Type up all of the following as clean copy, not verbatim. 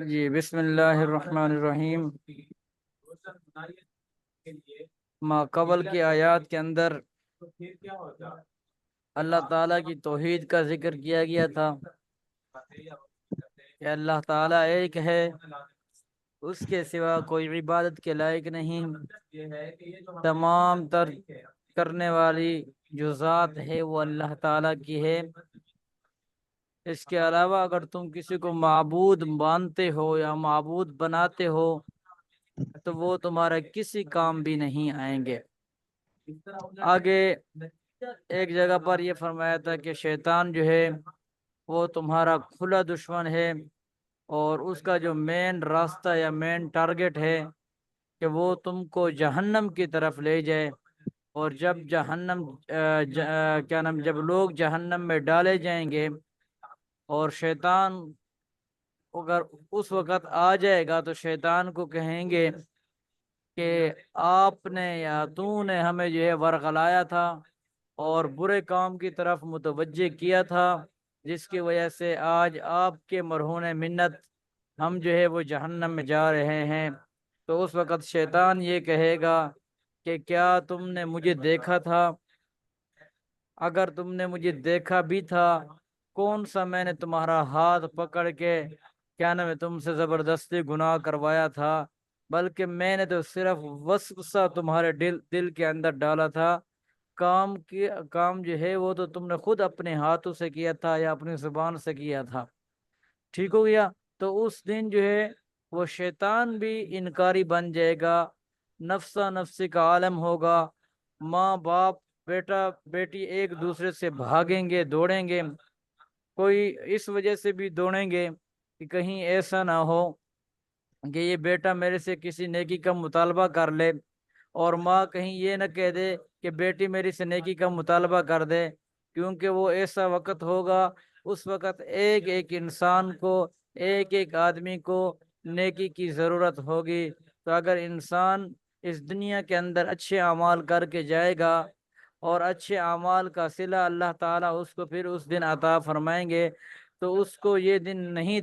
جی بسم اللہ الرحمن الرحیم۔ ما قبل کی آیات کے اندر اللہ تعالیٰ کی توحید کا ذکر کیا گیا تھا کہ اللہ تعالیٰ ایک ہے، اس کے سوا کوئی عبادت کے لائق نہیں۔ تمام تر کرنے والی جو ذات ہے وہ اللہ تعالیٰ کی ہے۔ اس کے علاوہ اگر تم کسی کو معبود مانتے ہو یا معبود بناتے ہو تو وہ تمہارا کسی کام بھی نہیں آئیں گے۔ آگے ایک جگہ پر یہ فرمایا تھا کہ شیطان جو ہے وہ تمہارا کھلا دشمن ہے، اور اس کا جو مین راستہ یا مین ٹارگٹ ہے کہ وہ تم کو جہنم کی طرف لے جائے، اور جب جب لوگ جہنم میں ڈالے جائیں گے اور شیطان اگر اس وقت آ جائے گا تو شیطان کو کہیں گے کہ آپ نے یا تو نے ہمیں جو ہے ورغلایا تھا اور برے کام کی طرف متوجہ کیا تھا، جس کی وجہ سے آج آپ کے مرہون منت ہم جو ہے وہ جہنم میں جا رہے ہیں۔ تو اس وقت شیطان یہ کہے گا کہ کیا تم نے مجھے دیکھا تھا؟ اگر تم نے مجھے دیکھا بھی تھا، کون سا میں نے تمہارا ہاتھ پکڑ کے تم سے زبردستی گناہ کروایا تھا، بلکہ میں نے تو صرف وسوسہ تمہارے دل کے اندر ڈالا تھا۔ کام جو ہے وہ تو تم نے خود اپنے ہاتھوں سے کیا تھا یا اپنی زبان سے کیا تھا۔ ٹھیک ہو گیا؟ تو اس دن جو ہے وہ شیطان بھی انکاری بن جائے گا، نفسا نفسی کا عالم ہوگا، ماں باپ بیٹا بیٹی ایک دوسرے سے بھاگیں گے، دوڑیں گے۔ کوئی اس وجہ سے بھی دوڑیں گے کہ کہیں ایسا نہ ہو کہ یہ بیٹا میرے سے کسی نیکی کا مطالبہ کر لے، اور ماں کہیں یہ نہ کہہ دے کہ بیٹی میری سے نیکی کا مطالبہ کر دے، کیونکہ وہ ایسا وقت ہوگا، اس وقت ایک ایک انسان کو، ایک ایک آدمی کو نیکی کی ضرورت ہوگی۔ تو اگر انسان اس دنیا کے اندر اچھے اعمال کر کے جائے گا اور اچھے اعمال کا صلہ اللہ تعالیٰ اس کو پھر اس دن عطا فرمائیں گے، تو اس کو یہ دن نہیں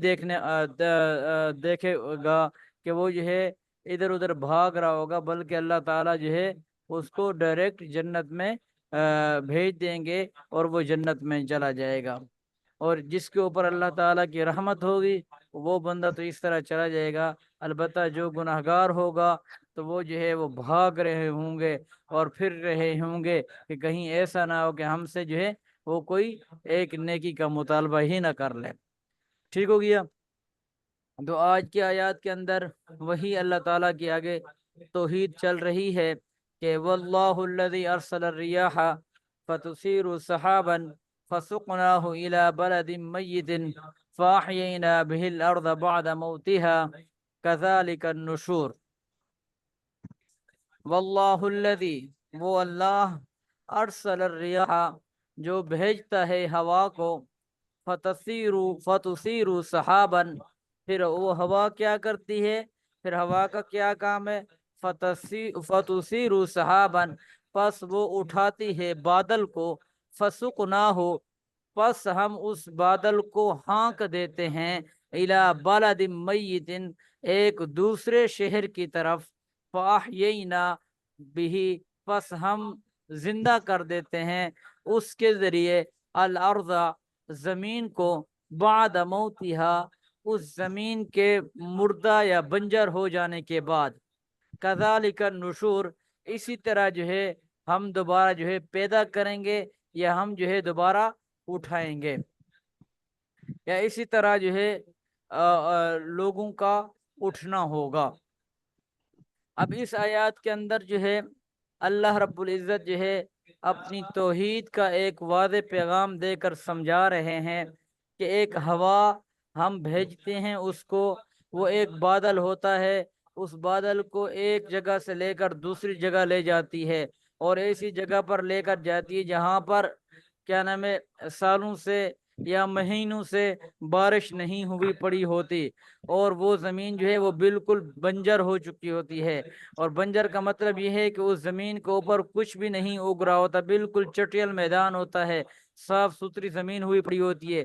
دیکھے گا کہ وہ جو ہے ادھر ادھر بھاگ رہا ہوگا، بلکہ اللہ تعالیٰ جو ہے اس کو ڈائریکٹ جنت میں بھیج دیں گے اور وہ جنت میں چلا جائے گا۔ اور جس کے اوپر اللہ تعالیٰ کی رحمت ہوگی وہ بندہ تو اس طرح چلا جائے گا۔ البتہ جو گناہگار ہوگا تو وہ جو ہے وہ بھاگ رہے ہوں گے اور پھر رہے ہوں گے کہ کہیں ایسا نہ ہو کہ ہم سے جو ہے وہ کوئی ایک نیکی کا مطالبہ ہی نہ کر لے۔ ٹھیک ہو گیا؟ تو آج کی آیات کے اندر وہی اللہ تعالیٰ کی آگے توحید چل رہی ہے کہ واللہ الذی ارسل الریاح فتثیر سحابا فسقناه الى بلد میت فاحیینا به الارض بعد موتها كذلك النشور۔ واللہ الذی، وہ اللہ، ارسل الریاح، جو بھیجتا ہے ہوا کو، فتثیر سحابا، پھر وہ ہوا کیا کرتی ہے؟ پھر ہوا کا کیا کام ہے؟ فتثیر سحابا، پس وہ اٹھاتی ہے بادل کو، فسقناہ، پس ہم اس بادل کو ہانک دیتے ہیں، الی بلد میت، ایک دوسرے شہر کی طرف، فاحیینا بہ، پس ہم زندہ کر دیتے ہیں اس کے ذریعے، الارض، زمین کو، بعد موتہا، اس زمین کے مردہ یا بنجر ہو جانے کے بعد، کذالک النشور، اسی طرح جو ہے ہم دوبارہ جو ہے پیدا کریں گے یا ہم جو ہے دوبارہ اٹھائیں گے، یا اسی طرح جو ہے لوگوں کا اٹھنا ہوگا۔ اب اس آیات کے اندر جو ہے اللہ رب العزت جو ہے اپنی توحید کا ایک واضح پیغام دے کر سمجھا رہے ہیں کہ ایک ہوا ہم بھیجتے ہیں اس کو، وہ ایک بادل ہوتا ہے، اس بادل کو ایک جگہ سے لے کر دوسری جگہ لے جاتی ہے، اور ایسی جگہ پر لے کر جاتی ہے جہاں پر سالوں سے یا مہینوں سے بارش نہیں ہوئی پڑی ہوتی، اور وہ زمین جو ہے وہ بالکل بنجر ہو چکی ہوتی ہے۔ اور بنجر کا مطلب یہ ہے کہ اس زمین کے اوپر کچھ بھی نہیں اگ رہا ہوتا، بالکل چٹیل میدان ہوتا ہے، صاف ستھری زمین ہوئی پڑی ہوتی ہے۔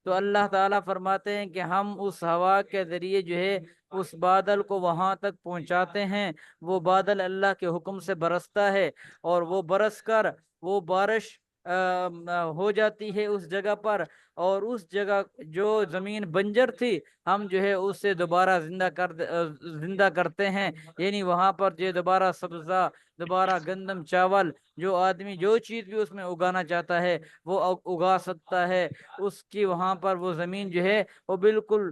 تو اللہ تعالیٰ فرماتے ہیں کہ ہم اس ہوا کے ذریعے جو ہے اس بادل کو وہاں تک پہنچاتے ہیں، وہ بادل اللہ کے حکم سے برستا ہے، اور وہ برس کر وہ بارش ہو جاتی ہے اس جگہ پر، اور اس جگہ جو زمین بنجر تھی ہم جو ہے اسے دوبارہ زندہ کرتے ہیں، یعنی وہاں پر جو دوبارہ سبزہ، دوبارہ گندم، چاول، جو آدمی جو چیز بھی اس میں اگانا چاہتا ہے وہ اگا سکتا ہے۔ اس کی وہاں پر وہ زمین جو ہے وہ بالکل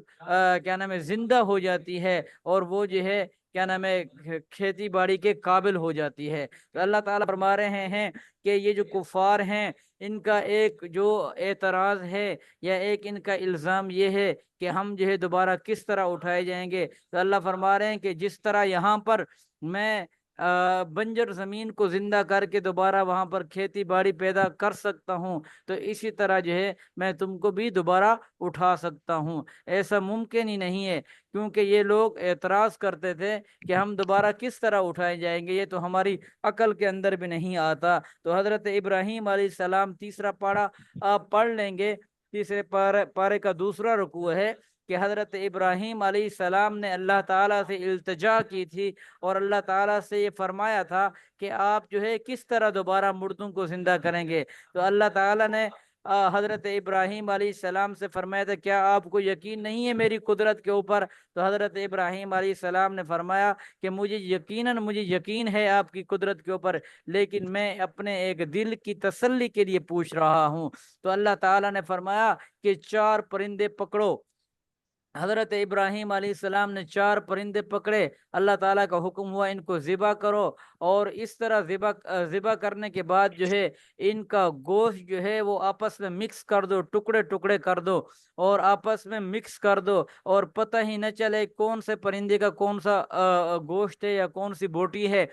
کیا نام ہے زندہ ہو جاتی ہے، اور وہ جو ہے کیا نام ہے کھیتی باڑی کے قابل ہو جاتی ہے۔ تو اللہ تعالیٰ فرما رہے ہیں کہ یہ جو کفار ہیں ان کا ایک جو اعتراض ہے یا ایک ان کا الزام یہ ہے کہ ہم جو ہے دوبارہ کس طرح اٹھائے جائیں گے، تو اللہ فرما رہے ہیں کہ جس طرح یہاں پر میں بنجر زمین کو زندہ کر کے دوبارہ وہاں پر کھیتی باڑی پیدا کر سکتا ہوں، تو اسی طرح جو ہے میں تم کو بھی دوبارہ اٹھا سکتا ہوں۔ ایسا ممکن ہی نہیں ہے، کیونکہ یہ لوگ اعتراض کرتے تھے کہ ہم دوبارہ کس طرح اٹھائے جائیں گے، یہ تو ہماری عقل کے اندر بھی نہیں آتا۔ تو حضرت ابراہیم علیہ السلام، تیسرا پارہ آپ پڑھ لیں گے، تیسرے پارے کا دوسرا رکوع ہے کہ حضرت ابراہیم علیہ السلام نے اللہ تعالیٰ سے التجا کی تھی، اور اللہ تعالیٰ سے یہ فرمایا تھا کہ آپ جو ہے کس طرح دوبارہ مردوں کو زندہ کریں گے۔ تو اللہ تعالیٰ نے حضرت ابراہیم علیہ السلام سے فرمایا تھا کیا آپ کو یقین نہیں ہے میری قدرت کے اوپر؟ تو حضرت ابراہیم علیہ السلام نے فرمایا کہ مجھے یقین ہے آپ کی قدرت کے اوپر، لیکن میں اپنے ایک دل کی تسلی کے لیے پوچھ رہا ہوں۔ تو اللہ تعالیٰ نے فرمایا کہ 4 پرندے پکڑو۔ حضرت ابراہیم علیہ السلام نے 4 پرندے پکڑے، اللہ تعالیٰ کا حکم ہوا ان کو ذبح کرو، اور اس طرح ذبح کرنے کے بعد جو ہے ان کا گوشت جو ہے وہ آپس میں مکس کر دو، ٹکڑے ٹکڑے کر دو اور آپس میں مکس کر دو، اور پتہ ہی نہ چلے کون سے پرندے کا کون سا گوشت ہے یا کون سی بوٹی ہے۔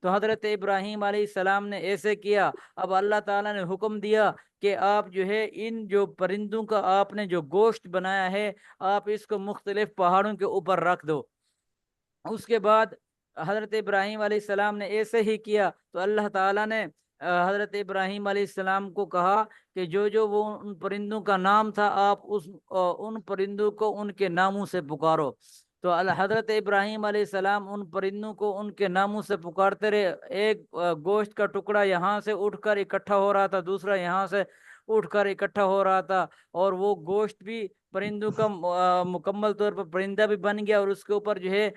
تو حضرت ابراہیم علیہ السلام نے ایسے کیا۔ اب اللہ تعالیٰ نے حکم دیا کہ آپ جو ہے ان جو پرندوں کا آپ نے جو گوشت بنایا ہے آپ اس کو مختلف پہاڑوں کے اوپر رکھ دو۔ اس کے بعد حضرت ابراہیم علیہ السلام نے ایسے ہی کیا، تو اللہ تعالیٰ نے حضرت ابراہیم علیہ السلام کو کہا کہ جو وہ ان پرندوں کا نام تھا آپ ان پرندوں کو ان کے ناموں سے پکارو۔ تو حضرت ابراہیم علیہ السلام ان پرندوں کو ان کے ناموں سے پکارتے رہے۔ ایک گوشت کا ٹکڑا یہاں سے اٹھ کر اکٹھا ہو رہا تھا، دوسرا یہاں سے اٹھ کر اکٹھا ہو رہا تھا، اور وہ گوشت بھی پرندوں کا مکمل طور پر پرندہ بھی بن گیا، اور اس کے اوپر جو ہے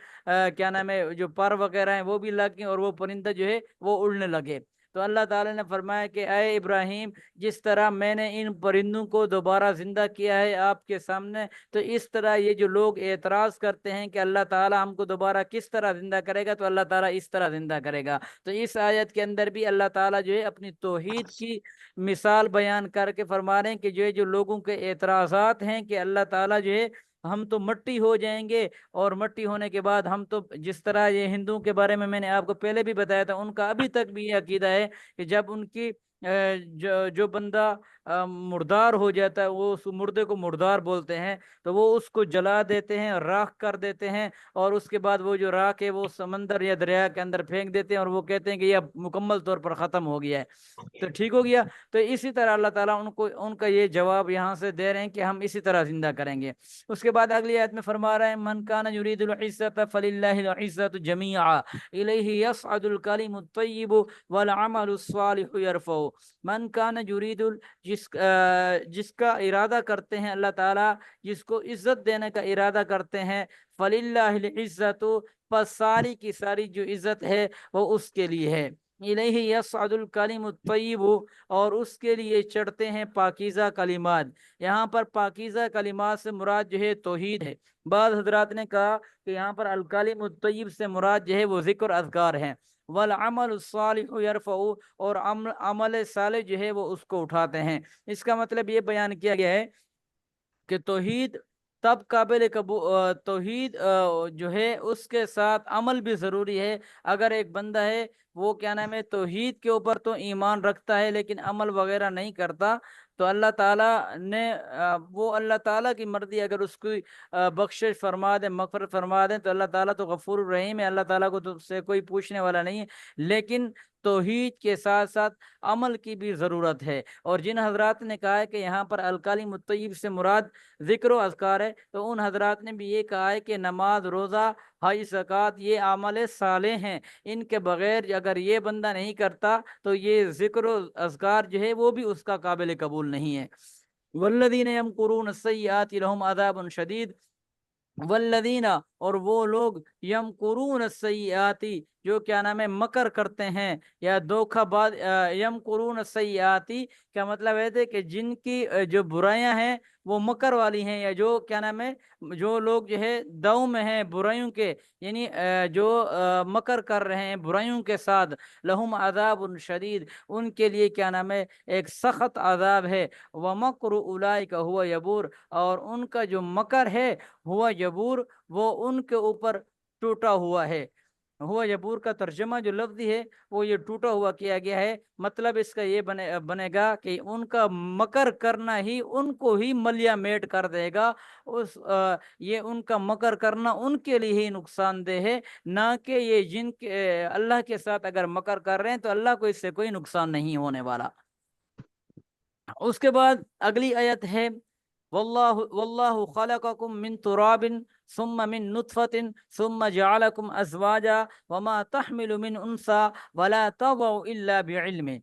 کیا نام ہے جو پر وغیرہ ہیں وہ بھی لگ گئے، اور وہ پرندہ جو ہے وہ اڑنے لگے۔ تو اللہ تعالیٰ نے فرمایا کہ اے ابراہیم، جس طرح میں نے ان پرندوں کو دوبارہ زندہ کیا ہے آپ کے سامنے، تو اس طرح یہ جو لوگ اعتراض کرتے ہیں کہ اللہ تعالیٰ ہم کو دوبارہ کس طرح زندہ کرے گا، تو اللہ تعالیٰ اس طرح زندہ کرے گا۔ تو اس آیت کے اندر بھی اللہ تعالیٰ جو ہے اپنی توحید کی مثال بیان کر کے فرما رہے ہیں کہ جو لوگوں کے اعتراضات ہیں کہ اللہ تعالیٰ جو ہے ہم تو مٹی ہو جائیں گے، اور مٹی ہونے کے بعد ہم تو جس طرح یہ ہندوؤں کے بارے میں نے آپ کو پہلے بھی بتایا تھا، ان کا ابھی تک بھی یہ عقیدہ ہے کہ جب ان کی جو بندہ مردار ہو جاتا ہے، وہ اس مردے کو مردار بولتے ہیں، تو وہ اس کو جلا دیتے ہیں، راکھ کر دیتے ہیں، اور اس کے بعد وہ جو راکھ ہے وہ سمندر یا دریا کے اندر پھینک دیتے ہیں، اور وہ کہتے ہیں کہ یہ اب مکمل طور پر ختم ہو گیا ہے، تو ٹھیک ہو گیا۔ تو اسی طرح اللہ تعالیٰ ان کا یہ جواب یہاں سے دے رہے ہیں کہ ہم اسی طرح زندہ کریں گے۔ اس کے بعد اگلی آیت میں فرما رہے ہیں من کان یرید العزت فللہ العزت جمیعا الیہ یصعد الکلم الطیب والعمل الصالح یرفعہ۔ من کان یرید جس کا ارادہ کرتے ہیں اللہ تعالیٰ، جس کو عزت دینے کا ارادہ کرتے ہیں، فللہ العزت، پس ساری کی ساری جو عزت ہے وہ اس کے لیے ہے۔ الیہ یصعد الکلم الطیب، اور اس کے لیے چڑھتے ہیں پاکیزہ کلمات۔ یہاں پر پاکیزہ کلمات سے مراد جو ہے توحید ہے۔ بعض حضرات نے کہا کہ یہاں پر الکلم الطیب سے مراد جو ہے وہ ذکر اذکار ہیں۔ والعمل الصالح یرفع، اور عمل صالح جو ہے وہ اس کو اٹھاتے ہیں۔ اس کا مطلب یہ بیان کیا گیا ہے کہ توحید تب قابل توحید جو ہے اس کے ساتھ عمل بھی ضروری ہے۔ اگر ایک بندہ ہے وہ کیا نام ہے توحید کے اوپر تو ایمان رکھتا ہے لیکن عمل وغیرہ نہیں کرتا، تو اللہ تعالیٰ نے وہ اللہ تعالیٰ کی مرضی، اگر اس کی بخشش فرما دے، مغفرت فرما دے، تو اللہ تعالیٰ تو غفور الرحیم ہے، اللہ تعالیٰ کو تو سے کوئی پوچھنے والا نہیں ہے۔ لیکن توحید کے ساتھ ساتھ عمل کی بھی ضرورت ہے۔ اور جن حضرات نے کہا ہے کہ یہاں پر الکلیم الطیب سے مراد ذکر و اذکار ہے، تو ان حضرات نے بھی یہ کہا ہے کہ نماز، روزہ، حج، زکوٰۃ یہ اعمال صالح ہیں، ان کے بغیر اگر یہ بندہ نہیں کرتا تو یہ ذکر و اذکار جو ہے وہ بھی اس کا قابل قبول نہیں ہے۔ والذین یمکرون السیئات لہم عذاب شدید، والذین اور وہ لوگ یمکرون السیئاتی جو کیا نام ہے مکر کرتے ہیں یا دھوکہ باز، یمکرون السیئاتی کا مطلب ہے کہ جن کی جو برائیاں ہیں وہ مکر والی ہیں، یا جو کیا نام ہے جو لوگ جو ہے دو میں ہیں برائیوں کے، یعنی جو مکر کر رہے ہیں برائیوں کے ساتھ، لہم عذاب شدید ان کے لیے کیا نام ہے ایک سخت عذاب ہے۔ ومکر اولئک هو یبور اور ان کا جو مکر ہے ہوا یبور وہ ان کے اوپر ٹوٹا ہوا ہے۔ ہوا یبور کا ترجمہ جو لفظی ہے وہ یہ ٹوٹا ہوا کیا گیا ہے، مطلب اس کا یہ بنے گا کہ ان کا مکر کرنا ہی ان کو ہی ملیا میٹ کر دے گا۔ یہ ان کا مکر کرنا ان کے لیے ہی نقصان دہ ہے، نہ کہ یہ جن کے اللہ کے ساتھ اگر مکر کر رہے ہیں تو اللہ کو اس سے کوئی نقصان نہیں ہونے والا۔ اس کے بعد اگلی آیت ہے واللہ خلقکم من تراب ثم من نطفت ثم جعلکم ازواجا وما تحمل من انثى ولا تضع الا بعلمه۔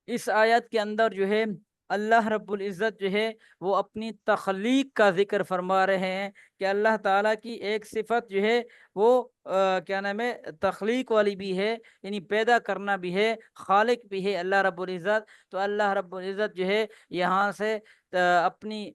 اس آیت کے اندر جو ہے اللہ رب العزت جو ہے وہ اپنی تخلیق کا ذکر فرما رہے ہیں کہ اللہ تعالیٰ کی ایک صفت جو ہے وہ کیا نام ہے تخلیق والی بھی ہے، یعنی پیدا کرنا بھی ہے، خالق بھی ہے اللہ رب العزت۔ تو اللہ رب العزت جو ہے یہاں سے اپنی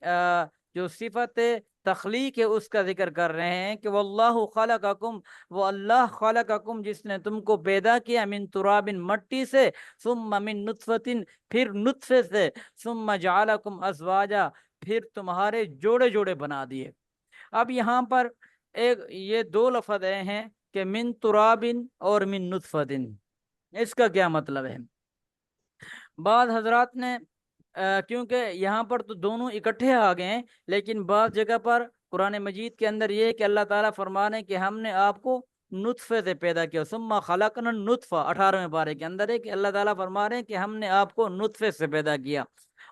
جو صفت تخلیق ہے اس کا ذکر کر رہے ہیں کہ واللہ خلقکم، وہ اللہ خلقکم جس نے تم کو پیدا کیا، من تراب مٹی سے، ثم من نطفت پھر نطفے سے، ثم جعلکم ازواجا پھر تمہارے جوڑے جوڑے بنا دیے۔ اب یہاں پر ایک یہ دو لفظ ہیں کہ من تراب اور من نطفت، اس کا کیا مطلب ہے؟ بعض حضرات نے کیونکہ یہاں پر تو دونوں اکٹھے آ گئے ہیں، لیکن بعض جگہ پر قرآن مجید کے اندر یہ ہے کہ اللہ تعالیٰ فرمانے کہ ہم نے آپ کو نطفے سے پیدا کیا، ثم خلقنا النطفہ 18ویں پارے کے اندر ہے کہ اللہ تعالیٰ فرما رہے ہیں کہ ہم نے آپ کو نطفے سے پیدا کیا۔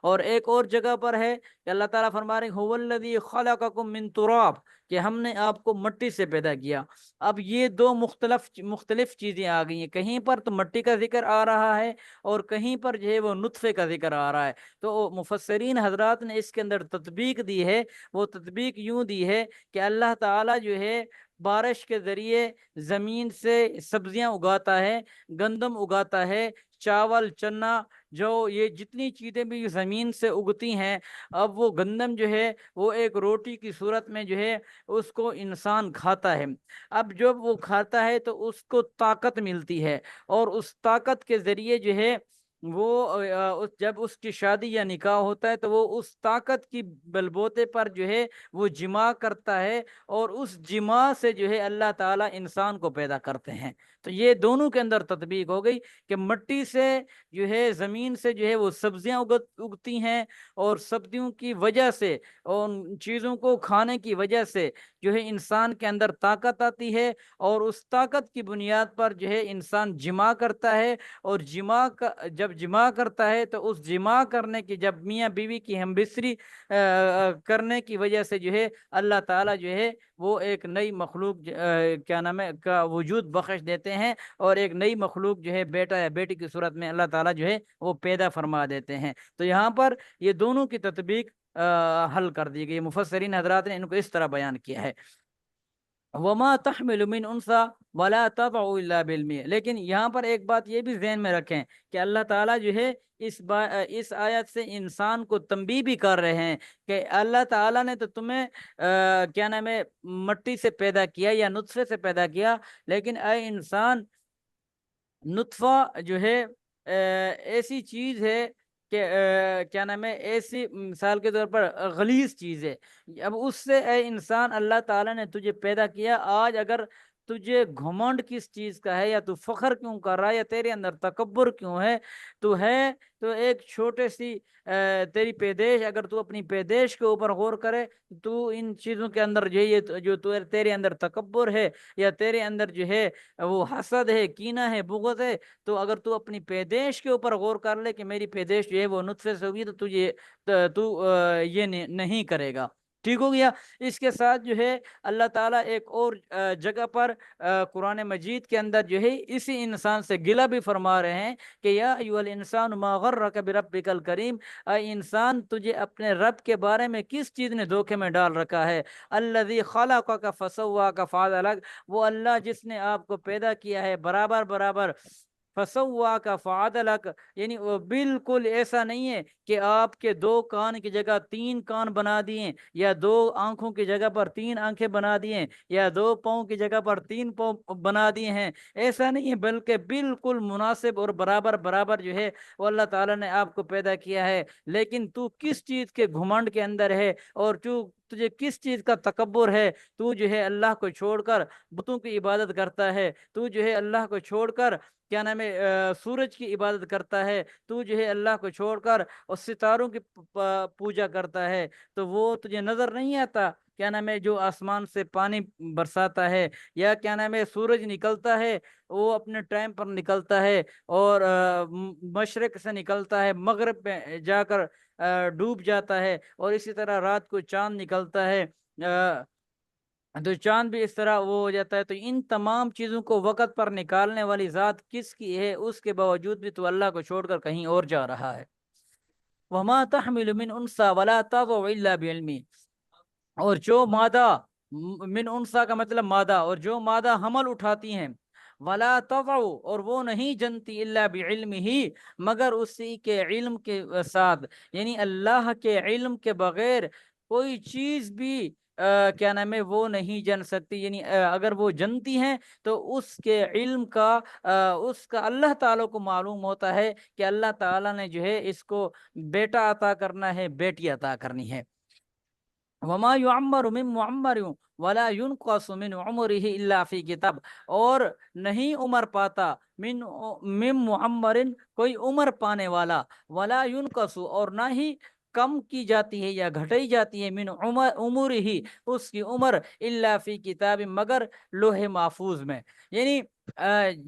اور ایک اور جگہ پر ہے کہ اللہ تعالیٰ فرما رہے ہیں هو الذی خلقکم من تراب کہ ہم نے آپ کو مٹی سے پیدا کیا۔ اب یہ دو مختلف چیزیں آ گئی ہیں، کہیں پر تو مٹی کا ذکر آ رہا ہے اور کہیں پر جو ہے وہ نطفے کا ذکر آ رہا ہے۔ تو مفسرین حضرات نے اس کے اندر تطبیق دی ہے، وہ تطبیق یوں دی ہے کہ اللہ تعالیٰ جو ہے بارش کے ذریعے زمین سے سبزیاں اگاتا ہے، گندم اگاتا ہے، چاول، چنا، جو یہ جتنی چیزیں بھی زمین سے اگتی ہیں، اب وہ گندم جو ہے وہ ایک روٹی کی صورت میں جو ہے اس کو انسان کھاتا ہے۔ اب جب وہ کھاتا ہے تو اس کو طاقت ملتی ہے، اور اس طاقت کے ذریعے جو ہے وہ جب اس کی شادی یا نکاح ہوتا ہے تو وہ اس طاقت کی بلبوتے پر جو ہے وہ جماع کرتا ہے، اور اس جماع سے جو ہے اللہ تعالیٰ انسان کو پیدا کرتے ہیں۔ تو یہ دونوں کے اندر تطبیق ہو گئی کہ مٹی سے جو ہے زمین سے جو ہے وہ سبزیاں اگتی ہیں، اور سبزیوں کی وجہ سے اور ان چیزوں کو کھانے کی وجہ سے جو ہے انسان کے اندر طاقت آتی ہے، اور اس طاقت کی بنیاد پر جو ہے انسان جماع کرتا ہے، اور جب جماع کرتا ہے تو اس جماع کرنے کی جب میاں بیوی کی ہم بستری کرنے کی وجہ سے جو ہے اللہ تعالیٰ جو ہے وہ ایک نئی مخلوق کیا نام ہے کا وجود بخش دیتے ہیں، اور ایک نئی مخلوق جو ہے بیٹا یا بیٹی کی صورت میں اللہ تعالیٰ جو ہے وہ پیدا فرما دیتے ہیں۔ تو یہاں پر یہ دونوں کی تطبیق حل کر دی گئی، مفسرین حضرات نے ان کو اس طرح بیان کیا ہے وما تحمل من انثى ولا تضع الا بعلمه۔ لیکن یہاں پر ایک بات یہ بھی ذہن میں رکھیں کہ اللہ تعالیٰ جو ہے اس آیت سے انسان کو تنبیہ بھی کر رہے ہیں کہ اللہ تعالیٰ نے تو تمہیں کیا نام ہے مٹی سے پیدا کیا یا نطفے سے پیدا کیا، لیکن اے انسان نطفہ جو ہے ایسی چیز ہے کہ کیا نام ہے ایسی مثال کے طور پر غلیظ چیز ہے۔ اب اس سے اے انسان اللہ تعالیٰ نے تجھے پیدا کیا، آج اگر تجھے گھمنڈ کس چیز کا ہے، یا تو فخر کیوں کر رہا ہے، یا تیرے اندر تکبر کیوں ہے؟ تو ایک چھوٹے سی تیری پیدائش، اگر تو اپنی پیدائش کے اوپر غور کرے تو ان چیزوں کے اندر جو ہے جو تیرے اندر تکبر ہے، یا تیرے اندر جو ہے وہ حسد ہے، کینہ ہے، بغض ہے، تو اگر تو اپنی پیدائش کے اوپر غور کر لے کہ میری پیدائش جو ہے وہ نطفے سے ہوئی، تو تجھے یہ نہیں کرے گا۔ ٹھیک ہو گیا؟ اس کے ساتھ جو ہے اللہ تعالیٰ ایک اور جگہ پر قرآن مجید کے اندر جو ہے اسی انسان سے گلہ بھی فرما رہے ہیں کہ یا ایھا الانسان ما غرک بربک الکریم، اے انسان تجھے اپنے رب کے بارے میں کس چیز نے دھوکے میں ڈال رکھا ہے؟ الذی خلقک فسواک فعدلک، وہ اللہ جس نے آپ کو پیدا کیا ہے برابر برابر، فسواک فعدلک، یعنی وہ بالکل ایسا نہیں ہے کہ آپ کے 2 کان کی جگہ 3 کان بنا دیے، یا 2 آنکھوں کی جگہ پر 3 آنکھیں بنا دیے، یا 2 پاؤں کی جگہ پر 3 پاؤں بنا دیے ہیں۔ ایسا نہیں ہے، بلکہ بالکل مناسب اور برابر برابر جو ہے وہ اللہ تعالیٰ نے آپ کو پیدا کیا ہے۔ لیکن تو کس چیز کے گھمنڈ کے اندر ہے، اور تجھے کس چیز کا تکبر ہے؟ تو جو ہے اللہ کو چھوڑ کر بتوں کی عبادت کرتا ہے، تو جو ہے اللہ کو چھوڑ کر کیا نام ہے سورج کی عبادت کرتا ہے، تو جو ہے اللہ کو چھوڑ کر اور ستاروں کی پوجا کرتا ہے، تو وہ تجھے نظر نہیں آتا کیا نام ہے جو آسمان سے پانی برساتا ہے، یا کیا نام ہے سورج نکلتا ہے، وہ اپنے ٹائم پر نکلتا ہے، اور مشرق سے نکلتا ہے، مغرب میں جا کر ڈوب جاتا ہے، اور اسی طرح رات کو چاند نکلتا ہے، تو چاند بھی اس طرح وہ ہو جاتا ہے۔ تو ان تمام چیزوں کو وقت پر نکالنے والی ذات کس کی ہے؟ اس کے باوجود بھی تو اللہ کو چھوڑ کر کہیں اور جا رہا ہے۔ وما تحمل من انثى ولا تضع الا بعلمه، اور جو مادہ، من انثى کا مطلب مادہ، اور جو مادہ حمل اٹھاتی ہیں، ولا تضع، اور وہ نہیں جنتی، الا بعلمه، مگر اسی کے علم کے ساتھ، یعنی اللہ کے علم کے بغیر کوئی چیز بھی کیا نام ہے وہ نہیں جن سکتی، یعنی اگر وہ جنتی ہیں تو اس کے علم کا اس کا اللہ تعالیٰ کو معلوم ہوتا ہے کہ اللہ تعالیٰ نے جو ہے اس کو بیٹا عطا کرنا ہے، بیٹی عطا کرنی ہے۔ وما يعمر من معمر ولا ينقص من عمره الا فی کتاب، اور نہیں عمر پاتا من معمر، کوئی عمر پانے والا، ولا ينقص، اور نہ ہی کم کی جاتی ہے یا گھٹائی جاتی ہے، من عمر ہی، اس کی عمر، الا فی کتاب، مگر لوح محفوظ میں، یعنی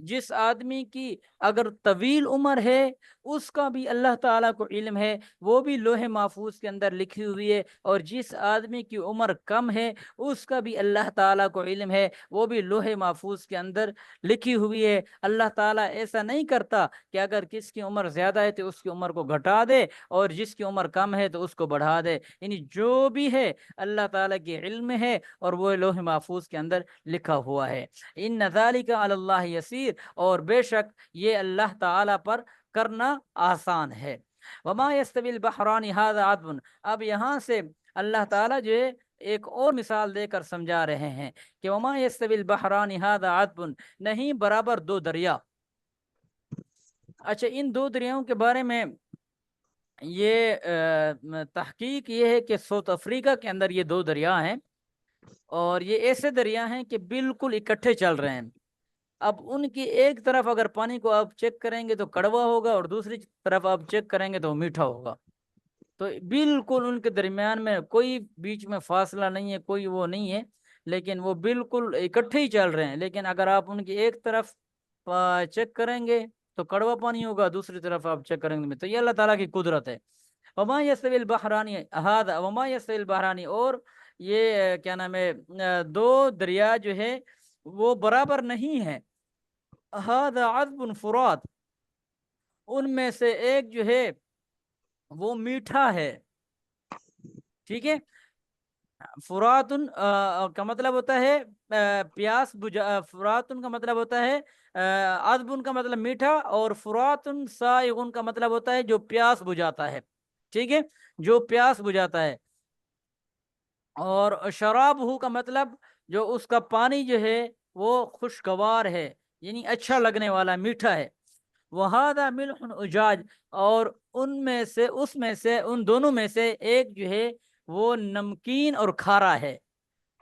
جس آدمی کی اگر طویل عمر ہے اس کا بھی اللہ تعالیٰ کو علم ہے، وہ بھی لوح محفوظ کے اندر لکھی ہوئی ہے، اور جس آدمی کی عمر کم ہے اس کا بھی اللہ تعالیٰ کو علم ہے، وہ بھی لوح محفوظ کے اندر لکھی ہوئی ہے۔ اللہ تعالیٰ ایسا نہیں کرتا کہ اگر کس کی عمر زیادہ ہے تو اس کی عمر کو گھٹا دے، اور جس کی عمر کم ہے تو اس کو بڑھا دے، یعنی جو بھی ہے اللہ تعالیٰ کے علم میں ہے، اور وہ لوح محفوظ کے اندر لکھا ہوا ہے۔ ان ذالک علی اللہ یسیر، اور بے شک یہ اللہ تعالیٰ پر کرنا آسان ہے۔ وما یستوی البحران ھذا عذب، اب یہاں سے اللہ تعالیٰ جو ہے ایک اور مثال دے کر سمجھا رہے ہیں کہ وما یستوی البحران ھذا عذب، نہیں برابر 2 دریا۔ اچھا، ان 2 دریاؤں کے بارے میں یہ تحقیق یہ ہے کہ ساؤتھ افریقہ کے اندر یہ 2 دریا ہیں، اور یہ ایسے دریا ہیں کہ بالکل اکٹھے چل رہے ہیں۔ اب ان کی ایک طرف اگر پانی کو آپ چیک کریں گے تو کڑوا ہوگا، اور دوسری طرف آپ چیک کریں گے تو میٹھا ہوگا، تو بالکل ان کے درمیان میں کوئی بیچ میں فاصلہ نہیں ہے، کوئی وہ نہیں ہے، لیکن وہ بالکل اکٹھے ہی چل رہے ہیں۔ لیکن اگر آپ ان کی ایک طرف چیک کریں گے تو کڑوا پانی ہوگا، دوسری طرف آپ چیک کریں گے، تو یہ اللہ تعالیٰ کی قدرت ہے۔ وما یستوی البحرانی ھذا، وما یستوی البحرانی، اور یہ کیا نام ہے 2 دریا جو ہے وہ برابر نہیں ہے۔ ھذا عذب فرات، ان میں سے ایک جو ہے وہ میٹھا ہے، ٹھیک ہے۔ فراتن کا مطلب ہوتا ہے پیاس بجھا، فراتن کا مطلب ہوتا ہے عذبن کا مطلب میٹھا، اور فراتن سائغن کا مطلب ہوتا ہے جو پیاس بجھاتا ہے، ٹھیک ہے، جو پیاس بجھاتا ہے۔ اور شراب ہو کا مطلب جو اس کا پانی جو ہے وہ خوشگوار ہے، یعنی اچھا لگنے والا، میٹھا ہے۔ وَهَذَا مِلْحٌ اُجاج، اور ان میں سے، اس میں سے، ان دونوں میں سے ایک جو ہے وہ نمکین اور کھارا ہے۔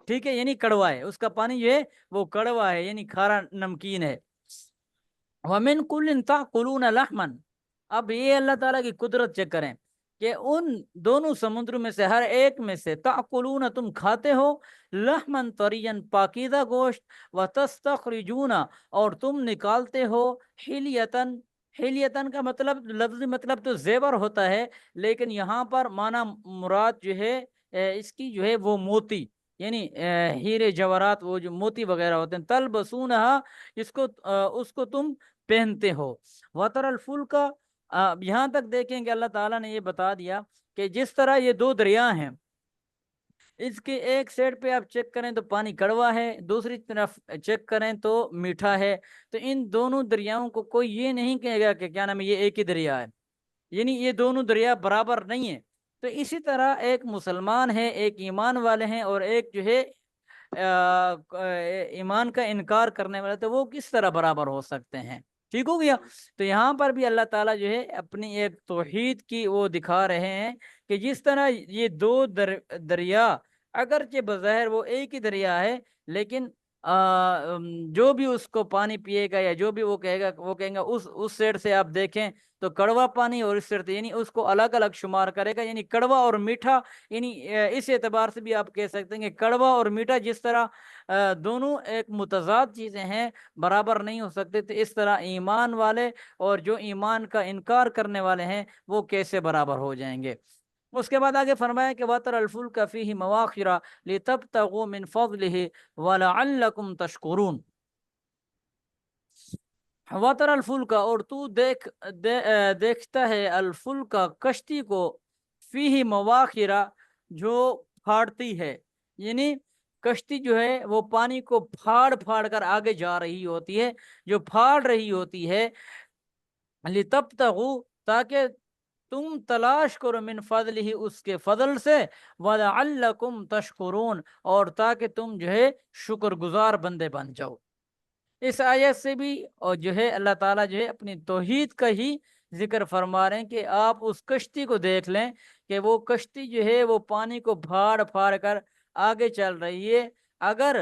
ٹھیک ہے، یعنی کڑوا ہے، اس کا پانی جو ہے وہ کڑوا ہے، یعنی کھارا نمکین ہے۔ وَمِن كُلٍّ تَأْكُلُونَ لَحْمًا، اب یہ اللہ تعالیٰ کی قدرت چیک کریں کہ ان دونوں سمندروں میں سے ہر ایک میں سے تأکلون تم کھاتے ہو لحمن طرین پاکیزہ گوشت، وتستخرجون اور تم نکالتے ہو حلیتن، حلیتن کا مطلب لفظی مطلب تو زیور ہوتا ہے، لیکن یہاں پر معنی مراد جو ہے اس کی جو ہے وہ موتی، یعنی ہیرے جواہرات، وہ جو موتی وغیرہ ہوتے ہیں، تلبسونہا، اس کو تم پہنتے ہو۔ وتر الفلک، یہاں تک دیکھیں کہ اللہ تعالیٰ نے یہ بتا دیا کہ جس طرح یہ دو دریا ہیں، اس کے ایک سائڈ پہ آپ چیک کریں تو پانی کڑوا ہے، دوسری طرف چیک کریں تو میٹھا ہے، تو ان دونوں دریاؤں کو کوئی یہ نہیں کہے گا کہ کیا نام ہے یہ ایک ہی دریا ہے، یعنی یہ دونوں دریا برابر نہیں ہیں۔ تو اسی طرح ایک مسلمان ہے، ایک ایمان والے ہیں، اور ایک جو ہے ایمان کا انکار کرنے والے، تو وہ کس طرح برابر ہو سکتے ہیں؟ ٹھیک ہو گیا؟ تو یہاں پر بھی اللہ تعالیٰ جو ہے اپنی ایک توحید کی وہ دکھا رہے ہیں کہ جس طرح یہ دو دریا اگرچہ بظاہر وہ ایک ہی دریا ہے، لیکن جو بھی اس کو پانی پیے گا یا جو بھی وہ کہے گا، وہ کہیں گا اس سائڈ سے آپ دیکھیں تو کڑوا پانی، اور اس سائڈ سے، یعنی اس کو الگ الگ شمار کرے گا، یعنی کڑوا اور میٹھا، یعنی اس اعتبار سے بھی آپ کہہ سکتے ہیں کہ کڑوا اور میٹھا جس طرح دونوں ایک متضاد چیزیں ہیں، برابر نہیں ہو سکتے، تو اس طرح ایمان والے اور جو ایمان کا انکار کرنے والے ہیں وہ کیسے برابر ہو جائیں گے؟ اس کے بعد آگے فرمایا کہ وَتَرَى الْفُلْكَ فِيهِ مَوَاخِرَ لِتَبْتَغُوا مِنْ فَضْلِهِ وَلَعَلَّكُمْ تَشْكُرُونَ۔ وَتَرَى الْفُلْكَ، اور تو دیکھتا ہے الفلک کشتی کو، فِيهِ مَوَاخِرَ جو پھاڑتی ہے، یعنی کشتی جو ہے وہ پانی کو پھاڑ پھاڑ کر آگے جا رہی ہوتی ہے، جو پھاڑ رہی ہوتی ہے، لِتَبْتَغُوا تاکہ تم تلاش کرو، من فضل ہی اس کے فضل سے، وَلَعَلَّكُمْ تَشْكُرُونَ اور تاکہ تم جو ہے شکر گزار بندے بن جاؤ۔ اس آیت سے بھی اور جو ہے اللہ تعالیٰ جو ہے اپنی توحید کا ہی ذکر فرما رہے ہیں کہ آپ اس کشتی کو دیکھ لیں کہ وہ کشتی جو ہے وہ پانی کو پھاڑ پھاڑ کر آگے چل رہی ہے، اگر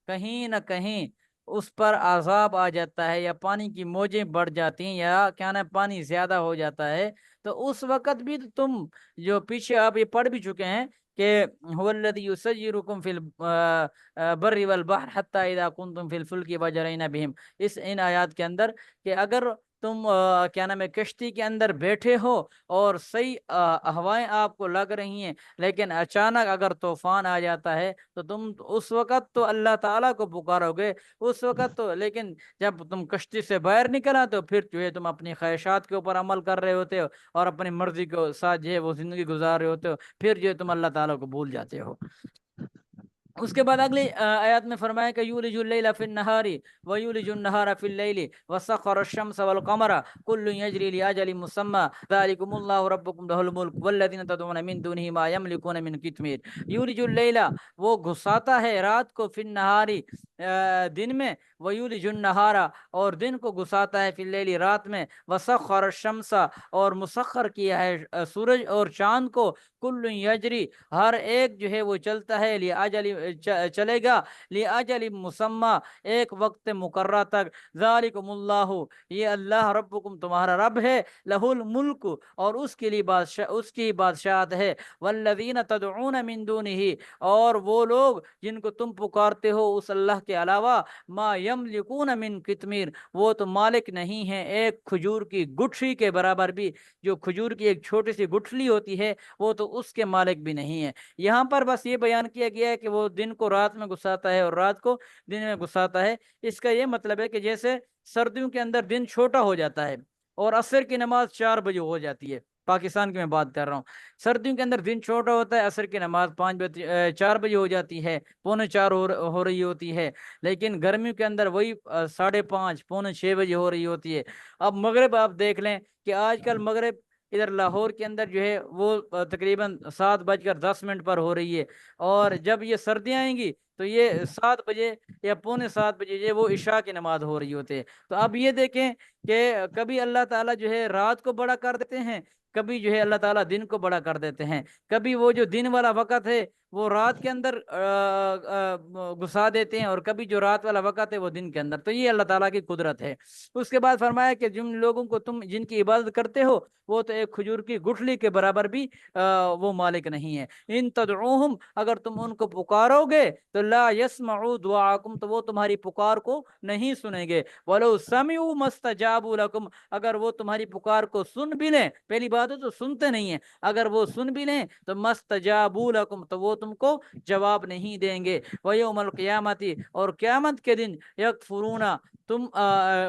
کہیں نہ کہیں اس پر عذاب آ جاتا ہے یا پانی کی موجیں بڑھ جاتی ہیں یا کیا نا پانی زیادہ ہو جاتا ہے، تو اس وقت بھی تم جو پیچھے آپ یہ پڑھ بھی چکے ہیں کہ هو الذی یسیرکم فی البر والبحر حتی اذا کنتم فی الفلک وجرین بہم، ان آیات کے اندر کہ اگر تم کیا نام ہے کشتی کے اندر بیٹھے ہو اور صحیح ہوائیں آپ کو لگ رہی ہیں، لیکن اچانک اگر طوفان آ جاتا ہے تو تم اس وقت تو اللہ تعالیٰ کو پکارو گے اس وقت تو، لیکن جب تم کشتی سے باہر نکل آتے ہو پھر جو ہے تم اپنی خواہشات کے اوپر عمل کر رہے ہوتے ہو اور اپنی مرضی کے ساتھ جو ہے وہ زندگی گزار رہے ہوتے ہو، پھر جو ہے تم اللہ تعالیٰ کو بھول جاتے ہو۔ اس کے بعد اگلی آیات میں فرمایا کہ یولج اللیل فی النہار ویولج النہار فی اللیل وسخر الشمس والقمر کل یجری لاجل مسمى ذلکم اللہ ربکم لہ الملک والذین تدعون من دونہ ما یملکون من قطمیر۔ یولج اللیل وہ گھساتا ہے رات کو، فی النہار دن میں، ویولج النہار اور دن کو گھساتا ہے، فی اللیل رات میں، وسخر الشمس اور مسخر کیا ہے سورج اور چاند کو، کل یجری ہر ایک جو ہے وہ چلتا ہے، چلے گا، لاجل مسمى ایک وقت مقررہ تک، ذالکم اللہ یہ اللہ ربکم تمہارا رب ہے، لہ الملک اور اس کے لیے اس کی بادشاہت ہے، والذین تدعون من دونہ اور وہ لوگ جن کو تم پکارتے ہو اس اللہ کے علاوہ، ما یملکون من قطمیر وہ تو مالک نہیں ہیں ایک کھجور کی گٹھلی کے برابر بھی، جو کھجور کی ایک چھوٹی سی گٹھلی ہوتی ہے وہ تو اس کے مالک بھی نہیں ہے۔ یہاں پر بس یہ بیان کیا گیا ہے کہ وہ دن کو رات میں گھساتا ہے اور رات کو دن میں گھساتا ہے، اس کا یہ مطلب ہے کہ جیسے سردیوں کے اندر دن چھوٹا ہو جاتا ہے اور عصر کی نماز 4 بجے ہو جاتی ہے، پاکستان کی میں بات کر رہا ہوں، سردیوں کے اندر دن چھوٹا ہوتا ہے، عصر کی نماز 4 بجے ہو جاتی ہے، 3:45 ہو رہی ہوتی ہے، لیکن گرمیوں کے اندر وہی 5:30 5:45 بجے ہو رہی ہوتی ہے۔ اب مغرب آپ دیکھ لیں کہ آج کل مغرب ادھر لاہور کے اندر جو ہے وہ تقریباً 7:10 پر ہو رہی ہے، اور جب یہ سردیاں آئیں گی تو یہ 7 بجے یا 6:45 بجے وہ عشاء کی نماز ہو رہی ہوتی ہے۔ تو اب یہ دیکھیں کہ کبھی اللہ تعالیٰ جو ہے رات کو بڑا کر دیتے ہیں، کبھی جو ہے اللہ تعالیٰ دن کو بڑا کر دیتے ہیں، کبھی وہ جو دن والا وقت ہے وہ رات کے اندر گھسا دیتے ہیں، اور کبھی جو رات والا وقت ہے وہ دن کے اندر۔ تو یہ اللہ تعالیٰ کی قدرت ہے۔ اس کے بعد فرمایا کہ جن لوگوں کو تم جن کی عبادت کرتے ہو وہ تو ایک کھجور کی گٹھلی کے برابر بھی وہ مالک نہیں ہے۔ ان تدعوہم، اگر تم ان کو پکارو گے تو لا یسمعوا دعاکم، تو وہ تمہاری پکار کو نہیں سنیں گے۔ ولو سمعوا مستجابوا لکم، اگر وہ تمہاری پکار کو سن بھی لیں، پہلی بات ہے تو سنتے نہیں ہیں، اگر وہ سن بھی لیں تو مستجابوا لکم، تو وہ تم کو جواب نہیں دیں گے۔ ویوم القیامت، اور قیامت کے دن یکفرون،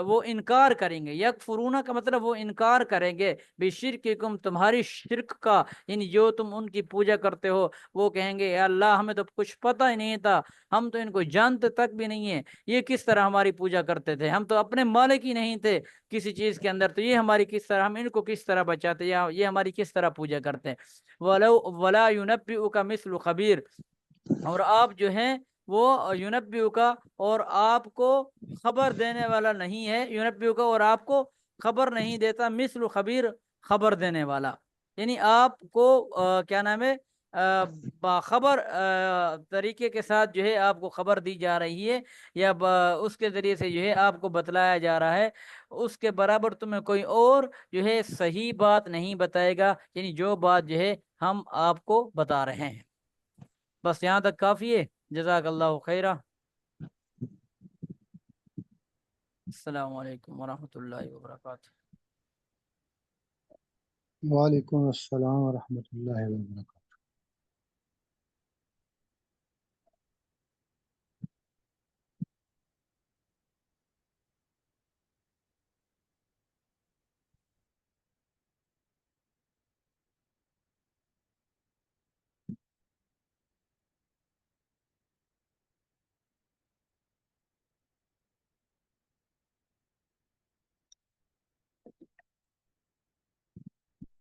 وہ انکار کریں گے۔ یکفرون کا مطلب وہ انکار کریں گے بشرککم، تمہاری شرک کا، یعنی جو تم ان کی پوجا کرتے ہو، وہ کہیں گے یا اللہ ہمیں تو کچھ پتہ ہی نہیں تھا، ہم تو ان کو جانتے تک بھی نہیں ہیں، یہ کس طرح ہماری پوجا کرتے تھے، ہم تو اپنے مالک ہی نہیں تھے کسی چیز کے اندر، تو یہ ہماری کس طرح، ہم ان کو کس طرح بچاتے، یا یہ ہماری کس طرح پوجا کرتے ہیں۔ ولا ينبئك مثل خبیر، اور آپ جو ہیں وہ یونبیو کا، اور آپ کو خبر دینے والا نہیں ہے، یونبیو کا اور آپ کو خبر نہیں دیتا، مثل خبیر، خبر دینے والا، یعنی آپ کو کیا نام ہے، باخبر طریقے کے ساتھ جو ہے آپ کو خبر دی جا رہی ہے، یا اس کے ذریعے سے جو ہے آپ کو بتلایا جا رہا ہے، اس کے برابر تمہیں کوئی اور جو ہے صحیح بات نہیں بتائے گا، یعنی جو بات جو ہے ہم آپ کو بتا رہے ہیں۔ بس یہاں تک کافی ہے۔ جزاک اللہ خیرہ۔ السلام علیکم ورحمۃ اللہ وبرکاتہ۔ وعلیکم السلام ورحمۃ اللہ وبرکاتہ۔